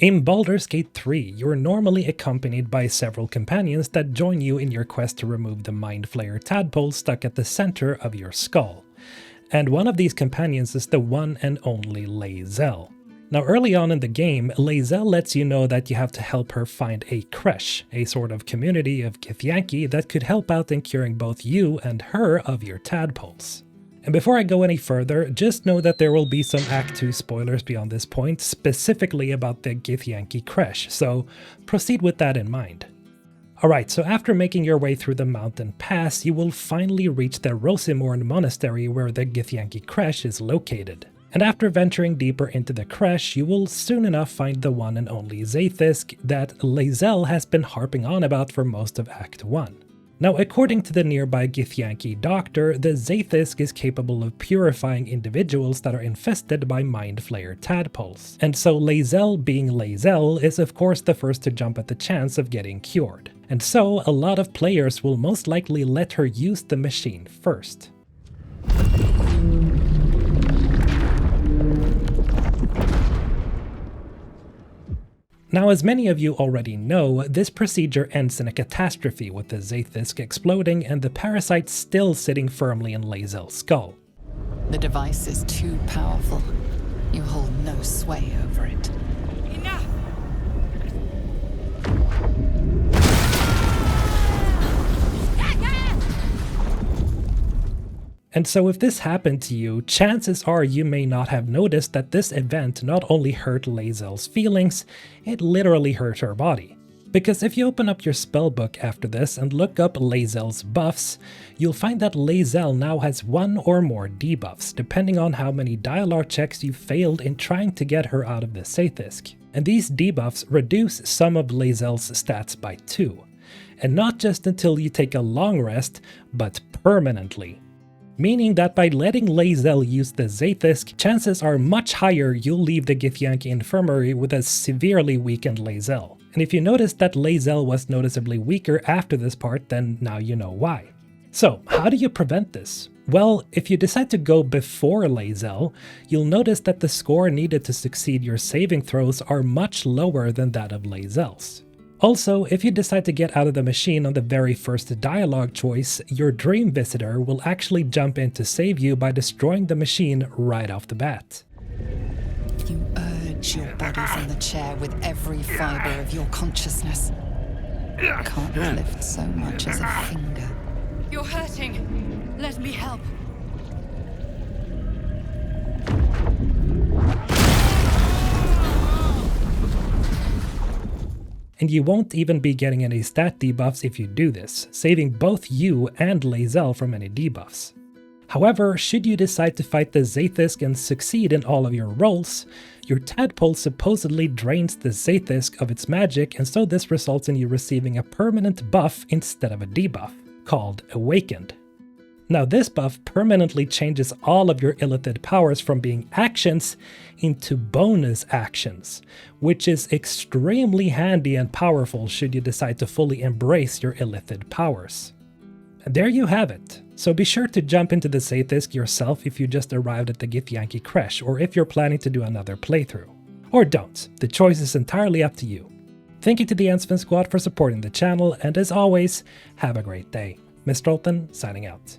In Baldur's Gate 3, you're normally accompanied by several companions that join you in your quest to remove the Mind Flayer tadpole stuck at the center of your skull. And one of these companions is the one and only Lae'zel. Now early on in the game, Lae'zel lets you know that you have to help her find a creche, a sort of community of Githyanki that could help out in curing both you and her of your tadpoles. And before I go any further, just know that there will be some Act 2 spoilers beyond this point, specifically about the Githyanki Creche, so proceed with that in mind. Alright, so after making your way through the mountain pass, you will finally reach the Rosimorn monastery where the Githyanki Creche is located. And after venturing deeper into the creche, you will soon enough find the one and only Zaith'isk that Lae'zel has been harping on about for most of Act 1. Now, according to the nearby Githyanki doctor, the Zaith'isk is capable of purifying individuals that are infested by Mind Flayer tadpoles. And so Lae'zel, being Lae'zel, is of course the first to jump at the chance of getting cured. And so a lot of players will most likely let her use the machine first. Now, as many of you already know, this procedure ends in a catastrophe with the Zaith'isk exploding and the parasite still sitting firmly in Lae'zel's skull. The device is too powerful. You hold no sway over it. Enough! And so if this happened to you, chances are you may not have noticed that this event not only hurt Lae'zel's feelings, it literally hurt her body. Because if you open up your spellbook after this and look up Lae'zel's buffs, you'll find that Lae'zel now has one or more debuffs, depending on how many dialogue checks you failed in trying to get her out of the Zaith'isk. And these debuffs reduce some of Lae'zel's stats by 2. And not just until you take a long rest, but permanently. Meaning that by letting Lae'zel use the Zaith'isk, chances are much higher you'll leave the Githyanki infirmary with a severely weakened Lae'zel. And if you notice that Lae'zel was noticeably weaker after this part, then now you know why. So, how do you prevent this? Well, if you decide to go before Lae'zel, you'll notice that the score needed to succeed your saving throws are much lower than that of Lae'zel's. Also, if you decide to get out of the machine on the very first dialogue choice, your dream visitor will actually jump in to save you by destroying the machine right off the bat. You urge your body from the chair with every fiber of your consciousness. Can't lift so much as a finger. You're hurting. Let me help. And you won't even be getting any stat debuffs if you do this, saving both you and Lae'zel from any debuffs. However, should you decide to fight the Zaith'isk and succeed in all of your rolls, your tadpole supposedly drains the Zaith'isk of its magic, and so this results in you receiving a permanent buff instead of a debuff, called Awakened. Now this buff permanently changes all of your illithid powers from being actions into bonus actions, which is extremely handy and powerful should you decide to fully embrace your illithid powers. And there you have it. So be sure to jump into the Zaith'isk yourself if you just arrived at the Githyanki Creche, or if you're planning to do another playthrough. Or don't, the choice is entirely up to you. Thank you to the Ensvin Squad for supporting the channel, and as always, have a great day. Mr. Olton, signing out.